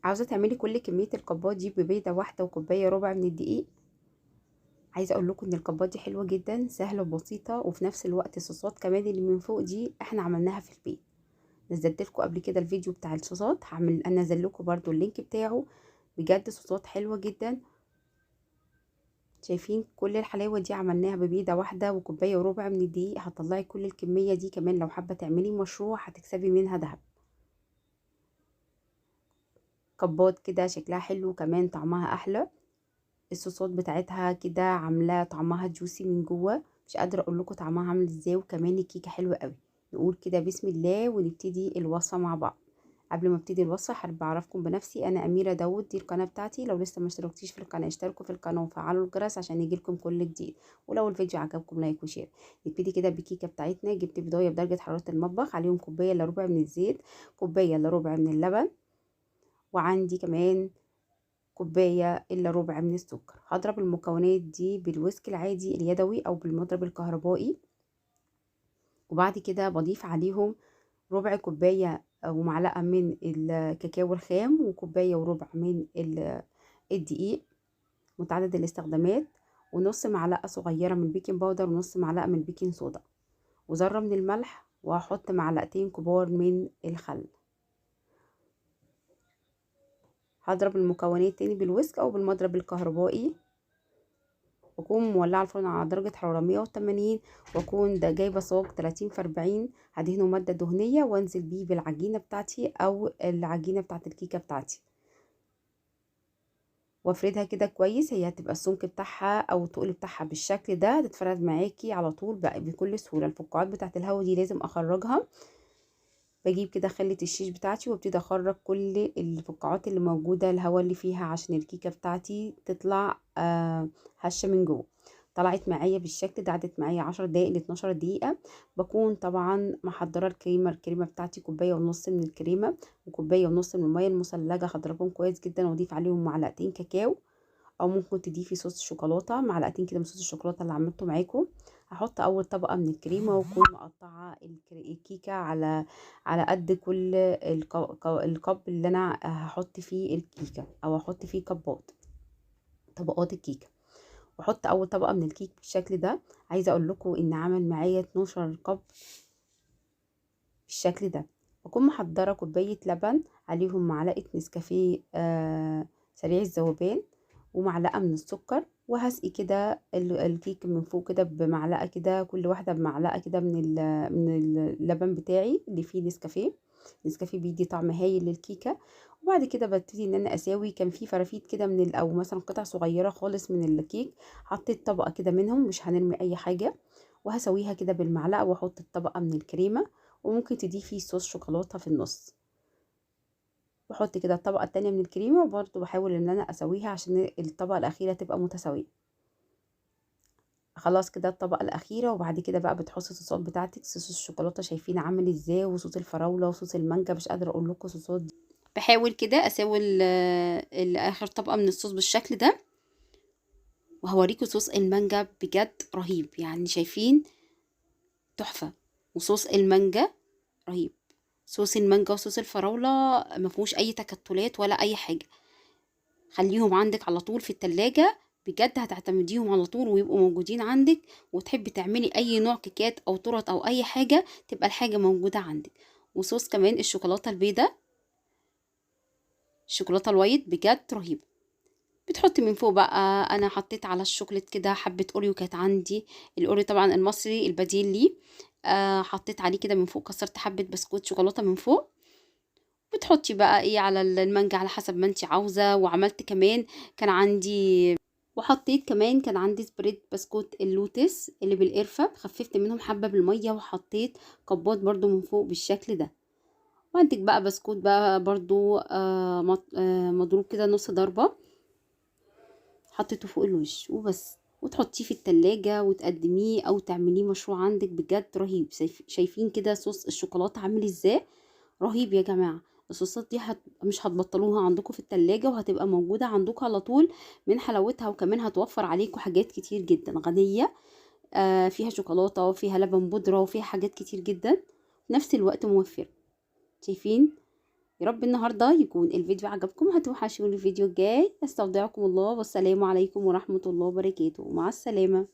عاوزة تعملي كل كمية الكبات دي ببيضة واحدة وكوباية ربع من الدقيق. عايزة اقول لكم ان الكبات دي حلوة جدا، سهلة وبسيطة، وفي نفس الوقت الصوصات كمان اللي من فوق دي احنا عملناها في البيت. نزلت لكم قبل كده الفيديو بتاع الصوصات، هعمل انزل لكم برضو اللينك بتاعه. بجد صوصات حلوة جدا. شايفين كل الحلاوة دي عملناها ببيضة واحدة وكوباية وربع من الدقيق. هتطلعي كل الكمية دي، كمان لو حابة تعملي مشروع هتكسبي منها دهب. كبات كده شكلها حلو، كمان طعمها احلى. الصوصات بتاعتها كده عامله طعمها جوسي من جوه، مش قادره اقول لكم طعمها عامل ازاي. وكمان الكيكه حلوه قوي. نقول كده بسم الله ونبتدي الوصفه مع بعض. قبل ما ابتدي الوصفه حابه اعرفكم بنفسي، انا اميره داوود، دي القناه بتاعتي. لو لسه ما اشتركتيش في القناه اشتركوا في القناه وفعلوا الجرس عشان يجيلكم كل جديد. ولو الفيديو عجبكم لايك وشير. نبتدي كده بالكيكه بتاعتنا. جبت بضايه بدرجه حراره المطبخ، عليهم كوبايه الا ربع من الزيت، كوبايه الا ربع من اللبن، وعندي كمان كوباية إلا ربع من السكر. هضرب المكونات دي بالويسك العادي اليدوي أو بالمضرب الكهربائي. وبعد كده بضيف عليهم ربع كوباية أو معلقة من الكاكاو الخام، وكوباية وربع من الدقيق متعدد الاستخدامات، ونص معلقة صغيرة من البيكنج باودر، ونص معلقة من البيكنج صودا، وذرة من الملح، وهحط معلقتين كبار من الخل. هضرب المكونات تاني بالويسك أو بالمضرب الكهربائي، واكون مولعه الفرن على درجه حراره 180، واكون ده جايبه صاج 30 في 40. هدهنه ماده دهنيه وانزل بيه بالعجينه بتاعتي او العجينه بتاعت الكيكه بتاعتي، وافردها كده كويس. هي هتبقى السمك بتاعها او التقل بتاعها بالشكل ده، تتفرد معاكي على طول بقى بكل سهوله. الفقاعات بتاعت الهوا دي لازم اخرجها. بجيب كده خلة الشيش بتاعتي وابتدي اخرج كل الفقاعات اللي موجوده، الهواء اللي فيها، عشان الكيكه بتاعتي تطلع هشه من جوه. طلعت معايا بالشكل ده، قعدت معايا 10 دقايق ل 12 دقيقه. بكون طبعا محضره الكريمه بتاعتي، كوبايه ونص من الكريمه وكوبايه ونص من الميه المثلجه. هضربهم كويس جدا واضيف عليهم معلقتين كاكاو، او ممكن تضيفي صوص شوكولاته، معلقتين كده من صوص الشوكولاته اللي عملته معاكم. هحط اول طبقه من الكريمه، واكون مقطعه الكيكه على قد كل الكب اللي انا هحط فيه الكيكه، او هحط فيه كبات طبقات الكيكه. واحط اول طبقه من الكيك بالشكل ده. عايزه اقول لكم ان عمل معايا 12 كب بالشكل ده. بكون محضره كوبايه لبن، عليهم معلقه نسكافيه سريع الذوبان، ومعلقه من السكر. وهسقي كده الكيك من فوق كده بمعلقه كده، كل واحده بمعلقه كده من اللبن بتاعي اللي فيه نسكافيه. نسكافيه بيدي طعم هايل للكيكه. وبعد كده ببتدي ان انا اساوي. كان في فرافيت كده او مثلا قطع صغيره خالص من الكيك، حطيت طبقه كده منهم، مش هنرمي اي حاجه. وهسويها كده بالمعلقه، واحط الطبقه من الكريمه، وممكن تضيفي صوص شوكولاته في النص. بحط كده الطبقه التانية من الكريمه، وبرده بحاول ان انا اسويها عشان الطبقه الاخيره تبقى متساويه. خلاص كده الطبقه الاخيره. وبعد كده بقى بتحطي الصوصات بتاعتك. صوص الشوكولاته شايفين عامل ازاي، وصوص الفراوله، وصوص المانجا، مش قادره اقول لكم صوصات دي. بحاول كده اسوي الاخر طبقه من الصوص بالشكل ده. وهوريكم صوص المانجا بجد رهيب، يعني شايفين تحفه. وصوص المانجا رهيب. صوص المانجا وصوص الفراولة مفيهوش اي تكتلات ولا اي حاجة. خليهم عندك على طول في التلاجة، بجد هتعتمديهم على طول ويبقوا موجودين عندك. وتحبي تعملي اي نوع كيكات او طرط او اي حاجة، تبقى الحاجة موجودة عندك. وصوص كمان الشوكولاتة البيضاء، الشوكولاتة الوايت بجد رهيبة. بتحطي من فوق بقى. انا حطيت على الشوكولات كده حبة اوريو كانت عندي، الاوريو طبعا المصري البديل ليه. حطيت عليه كده من فوق، كسرت حبة بسكوت شوكولاتة من فوق. بتحطي بقى ايه على المانجا على حسب ما انتي عاوزة. وعملت كمان كان عندي، وحطيت كمان كان عندي سبريد بسكوت اللوتس اللي بالقرفة، خففت منهم حبة بالمية، وحطيت كبات برضو من فوق بالشكل ده. وعندك بقى بسكوت بقى برضو مضروب كده نص ضربة، حطيته فوق الوش وبس. وتحطيه في التلاجة وتقدميه او تعمليه مشروع عندك، بجد رهيب. شايفين كده صوص الشوكولاتة عامل ازاي، رهيب يا جماعة. الصوصات دي مش هتبطلوها عندكم في التلاجة، وهتبقى موجودة عندكم على طول من حلاوتها. وكمان هتوفر عليكم حاجات كتير جدا غنية. فيها شوكولاتة وفيها لبن بودرة وفيها حاجات كتير جدا، في نفس الوقت موفر. شايفين يا رب النهارده يكون الفيديو عجبكم، هتوحشوني الفيديو الجاي. استودعكم الله والسلام عليكم ورحمة الله وبركاته. مع السلامة.